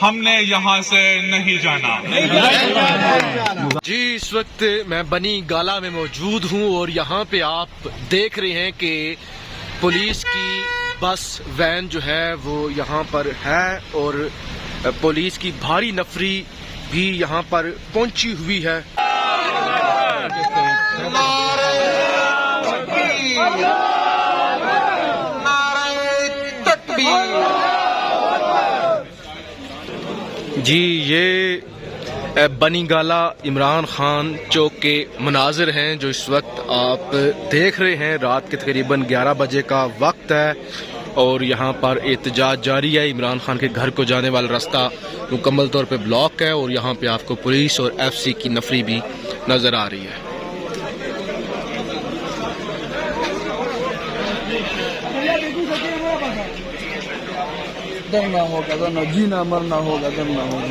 ہم نے یہاں سے نہیں جانا۔ جی اس وقت میں بنی گالہ میں موجود ہوں اور یہاں پہ آپ دیکھ رہے ہیں کہ پولیس کی بس وین جو ہے وہ یہاں پر ہے اور پولیس کی بھاری نفری بھی یہاں پر پہنچی ہوئی ہے۔ جی یہ بنی گالہ عمران خان چوک کے مناظر ہیں جو اس وقت آپ دیکھ رہے ہیں۔ رات کے تقریباً 11 بجے کا وقت ہے اور یہاں پر احتجاج جاری ہے۔ عمران خان کے گھر کو جانے والا راستہ مکمل طور پہ بلاک ہے اور یہاں پہ آپ کو پولیس اور ایف سی کی نفری بھی نظر آ رہی ہے۔ درنا ہوگا، درنا جینا مرنا ہوگا، درنا ہوگا۔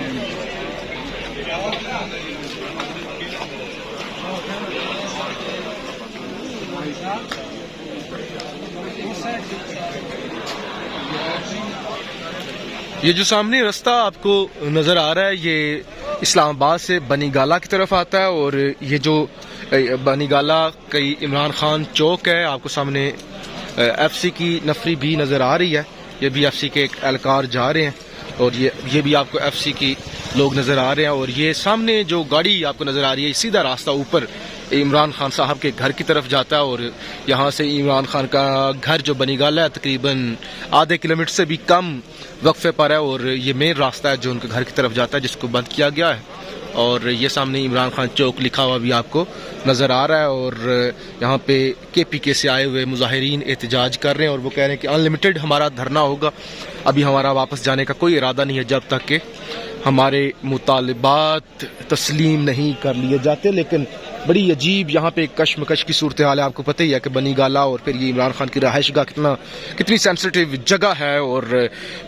یہ جو سامنے راستہ آپ کو نظر آ رہا ہے یہ اسلام آباد سے بنی گالہ کی طرف آتا ہے اور یہ جو بنی گالہ کئی عمران خان چوک ہے، آپ کو سامنے ایف سی کی نفری بھی نظر آ رہی ہے۔ یہ بھی ایف سی کے ایک اہلکار جا رہے ہیں اور یہ بھی آپ کو ایف سی کی لوگ نظر آ رہے ہیں اور یہ سامنے جو گاڑی آپ کو نظر آ رہی ہے سیدھا راستہ اوپر عمران خان صاحب کے گھر کی طرف جاتا ہے اور یہاں سے عمران خان کا گھر جو بنی گالہ ہے تقریباً آدھے کلومیٹر سے بھی کم وقفے پر ہے اور یہ مین راستہ ہے جو ان کے گھر کی طرف جاتا ہے جس کو بند کیا گیا ہے۔ اور یہ سامنے عمران خان چوک لکھا ہوا بھی آپ کو نظر آ رہا ہے اور یہاں پہ کے پی کے سے آئے ہوئے مظاہرین احتجاج کر رہے ہیں اور وہ کہہ رہے ہیں کہ انلمیٹڈ ہمارا دھرنا ہوگا، ابھی ہمارا واپس جانے کا کوئی ارادہ نہیں ہے جب تک کہ ہمارے مطالبات تسلیم نہیں کر لیے جاتے۔ لیکن بڑی عجیب یہاں پہ کشمکش کی صورتحال ہے، آپ کو پتہ ہی ہے کہ بنی گالہ اور پھر یہ عمران خان کی رہائش گاہ کتنی سینسٹیو جگہ ہے اور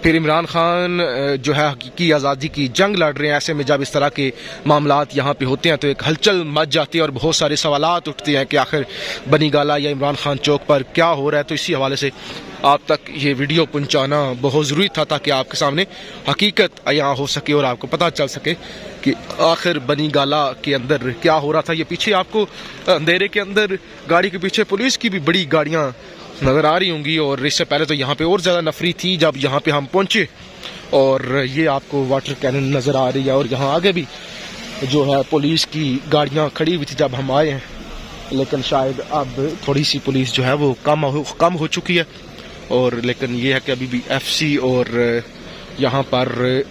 پھر عمران خان جو ہے حقیقی آزادی کی جنگ لڑ رہے ہیں۔ ایسے میں جب اس طرح کے معاملات یہاں پہ ہوتے ہیں تو ایک ہلچل مچ جاتی ہے اور بہت سارے سوالات اٹھتے ہیں کہ آخر بنی گالہ یا عمران خان چوک پر کیا ہو رہا ہے۔ تو اسی حوالے سے آپ تک یہ ویڈیو پہنچانا بہت ضروری تھا تاکہ آپ کے سامنے حقیقت عیاں ہو سکے اور آپ کو پتہ چل سکے کہ آخر بنی گالہ کے اندر کیا ہو رہا تھا۔ یہ پیچھے آپ کو اندھیرے کے اندر گاڑی کے پیچھے پولیس کی بھی بڑی گاڑیاں نظر آ رہی ہوں گی اور اس سے پہلے تو یہاں پہ اور زیادہ نفری تھی جب یہاں پہ ہم پہنچے اور یہ آپ کو واٹر کینن نظر آ رہی ہے اور یہاں آگے بھی جو ہے پولیس کی گاڑیاں کھڑی ہوئی تھی جب ہم آئے ہیں، لیکن شاید اب تھوڑی سی پولیس جو ہے وہ کم ہو چکی ہے اور لیکن یہ ہے کہ ابھی بھی ایف سی اور یہاں پر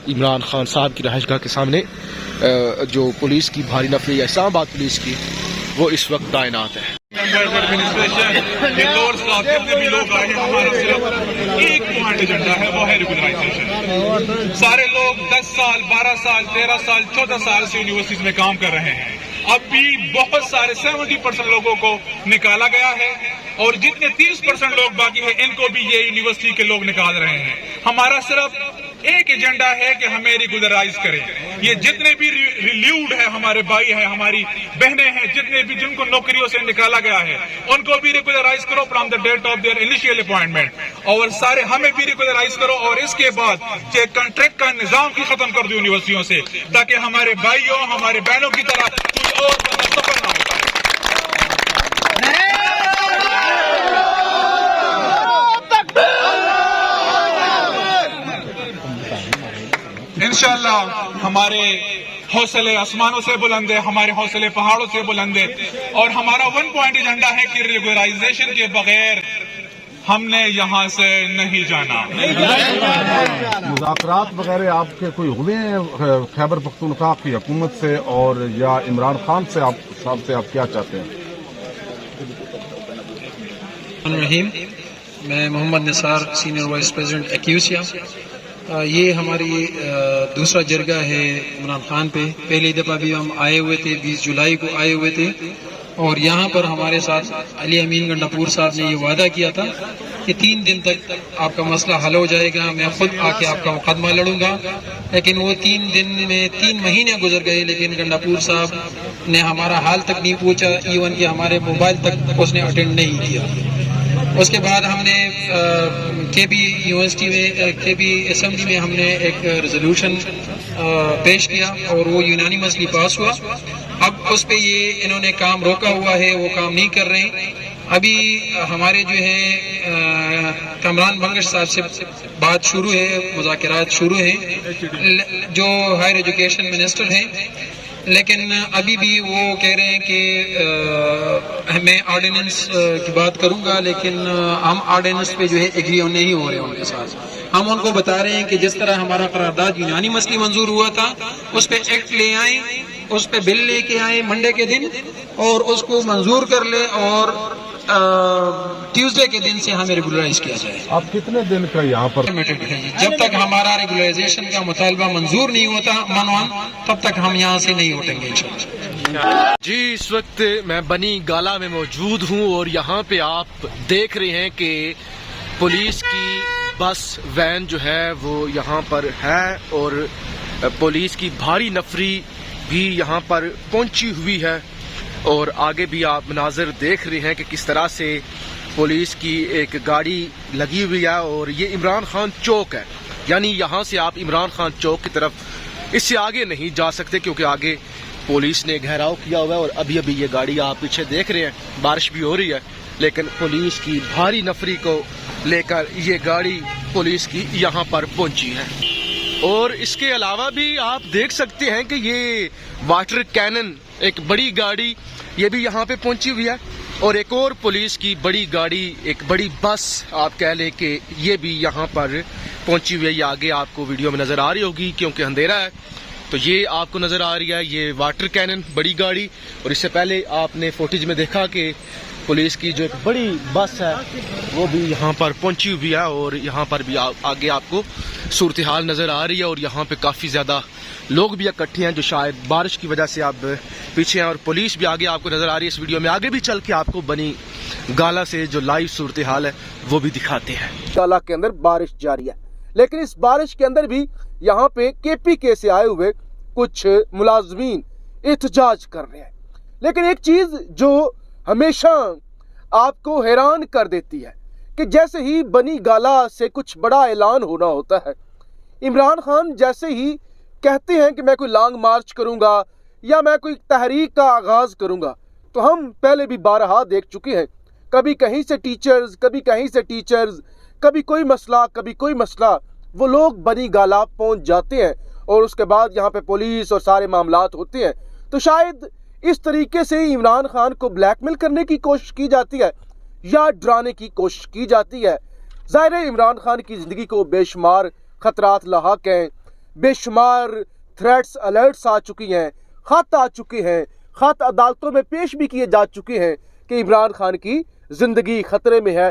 عمران خان صاحب کی رہائش گاہ کے سامنے جو پولیس کی بھاری نفری ہے اسلام آباد پولیس کی وہ اس وقت تعینات ہے۔ جتنے بھی لوگ آئے ہیں ہمارا صرف ایک پوائنٹ ایجنڈا ہے، وہ ہے ریگولرائزیشن۔ سارے لوگ 10 سال 12 سال 13 سال 14 سال سے یونیورسٹیز میں کام کر رہے ہیں، اب بھی بہت سارے 70% لوگوں کو نکالا گیا ہے اور جتنے 30% لوگ باقی ہیں ان کو بھی یہ یونیورسٹی کے لوگ نکال رہے ہیں۔ ہمارا صرف ایک ایجنڈا ہے کہ ہمیں ریگولرائز کریں۔ یہ جتنے بھی ریلیوڈ ہے ہمارے بھائی ہیں، ہماری بہنیں ہیں، جتنے بھی جن کو نوکریوں سے نکالا گیا ہے ان کو بھی ریگولرائز کرو from the date of their initial appointment اور سارے ہمیں بھی ریگولرائز کرو اور اس کے بعد یہ کنٹریکٹ کا نظام بھی ختم کر دو یونیورسٹیوں سے تاکہ ہمارے بھائیوں ہمارے بہنوں کی طرح کچھ اور سفر نہ ہو۔ انشاءاللہ ہمارے حوصلے آسمانوں سے بلند ہے، ہمارے حوصلے پہاڑوں سے بلند ہے اور ہمارا 1 پوائنٹ ایجنڈا ہے کہ ریگولرائزیشن کے بغیر ہم نے یہاں سے نہیں جانا۔ مذاکرات وغیرہ آپ کے کوئی ہوئے ہیں خیبر پختونخوا کی حکومت سے اور یا عمران خان سے آپ کیا چاہتے ہیں؟ رحیم، میں محمد نثار سینئر وائس پریزیڈنٹ ایکیوسیا۔ یہ ہماری دوسرا جرگہ ہے عمران خان پہ۔ پہلی دفعہ بھی ہم آئے ہوئے تھے، 20 جولائی کو آئے ہوئے تھے اور یہاں پر ہمارے ساتھ علی امین گنڈاپور صاحب نے یہ وعدہ کیا تھا کہ 3 دن تک آپ کا مسئلہ حل ہو جائے گا، میں خود آ کے آپ کا مقدمہ لڑوں گا۔ لیکن وہ 3 دن میں 3 مہینے گزر گئے لیکن گنڈاپور صاحب نے ہمارا حال تک نہیں پوچھا، ایون کہ ہمارے موبائل تک اس نے اٹینڈ نہیں کیا۔ اس کے بعد ہم نے کے بی یونیورسٹی میں کے بی اسمبلی میں ہم نے ایک ریزولوشن پیش کیا اور وہ یونانیمسلی پاس ہوا. اب اس پہ یہ انہوں نے کام روکا ہوا ہے, وہ کام نہیں کر رہے. ابھی ہمارے جو ہے کامران بنگش صاحب سے بات شروع ہے, مذاکرات شروع ہیں, جو ہائر ایجوکیشن منسٹر ہیں, لیکن ابھی بھی وہ کہہ رہے ہیں کہ میں آرڈیننس کی بات کروں گا, لیکن ہم آرڈیننس پہ جو ہے ایگری نہیں ہو رہے ہیں ان کے ساتھ. ہم ان کو بتا رہے ہیں کہ جس طرح ہمارا قرارداد یونانیمسلی منظور ہوا تھا, اس پہ ایکٹ لے آئیں, اس پہ بل لے کے آئیں منڈے کے دن اور اس کو منظور کر لیں, اور ٹیوزڈے کے دن سے ہمیں ریگولرائز کیا جائے. آپ کتنے دن کا یہاں پر جب تک ہمارا ریگولرائزیشن کا مطالبہ منظور نہیں ہوتا منوان, تب تک ہم یہاں سے نہیں اٹھیں گے انشاءاللہ. جی اس وقت میں بنی گالا میں موجود ہوں اور یہاں پہ آپ دیکھ رہے ہیں کہ پولیس کی بس وین جو ہے وہ یہاں پر ہے اور پولیس کی بھاری نفری بھی یہاں پر پہنچی ہوئی ہے, اور آگے بھی آپ مناظر دیکھ رہے ہیں کہ کس طرح سے پولیس کی ایک گاڑی لگی ہوئی ہے. اور یہ عمران خان چوک ہے, یعنی یہاں سے آپ عمران خان چوک کی طرف اس سے آگے نہیں جا سکتے کیونکہ آگے پولیس نے گھیراؤ کیا ہوا ہے. اور ابھی یہ گاڑی آپ پیچھے دیکھ رہے ہیں, بارش بھی ہو رہی ہے لیکن پولیس کی بھاری نفری کو لے کر یہ گاڑی پولیس کی یہاں پر پہنچی ہے. اور اس کے علاوہ بھی آپ دیکھ سکتے ہیں کہ یہ واٹر کینن ایک بڑی گاڑی یہ بھی یہاں پہ پہنچی ہوئی ہے, اور ایک اور پولیس کی بڑی گاڑی, ایک بڑی بس آپ کہہ لیں کہ یہ بھی یہاں پر پہنچی ہوئی ہے. یہ آگے آپ کو ویڈیو میں نظر آ رہی ہوگی کیونکہ اندھیرا ہے, تو یہ آپ کو نظر آ رہی ہے یہ واٹر کینن بڑی گاڑی. اور اس سے پہلے آپ نے فوٹیج میں دیکھا کہ پولیس کی جو ایک بڑی بس ہے وہ بھی یہاں پر پہنچی ہوئی ہے, اور یہاں پر بھی آگے آپ کو صورتحال نظر آ رہی ہے. اور یہاں پہ کافی زیادہ لوگ بھی اکٹھے ہیں جو شاید بارش کی وجہ سے اب پیچھے ہیں, اور پولیس بھی آگے آپ کو نظر آ رہی ہے. اس ویڈیو میں آگے بھی چل کے آپ کو بنی گالا سے جو لائیو صورتحال ہے وہ بھی دکھاتے ہیں. گالا کے اندر بارش جاری ہے, لیکن اس بارش کے اندر بھی یہاں پہ کے پی کے سے آئے ہوئے کچھ ملازمین احتجاج کر رہے ہیں. لیکن ایک چیز جو ہمیشہ آپ کو حیران کر دیتی ہے کہ جیسے ہی بنی گالا سے کچھ بڑا اعلان ہونا ہوتا ہے, عمران خان جیسے ہی کہتے ہیں کہ میں کوئی لانگ مارچ کروں گا یا میں کوئی تحریک کا آغاز کروں گا, تو ہم پہلے بھی بارہا دیکھ چکے ہیں, کبھی کہیں سے ٹیچرز, کبھی کہیں سے ٹیچرز, کبھی کوئی مسئلہ, کبھی کوئی مسئلہ, وہ لوگ بنی گالا پہنچ جاتے ہیں اور اس کے بعد یہاں پہ پولیس اور سارے معاملات ہوتے ہیں. تو شاید اس طریقے سے عمران خان کو بلیک میل کرنے کی کوشش کی جاتی ہے یا ڈرانے کی کوشش کی جاتی ہے. ظاہر ہے عمران خان کی زندگی کو بے شمار خطرات لاحق ہیں, بے شمار تھریٹس الرٹس آ چکی ہیں, خط آ چکے ہیں, خط عدالتوں میں پیش بھی کیے جا چکے ہیں کہ عمران خان کی زندگی خطرے میں ہے.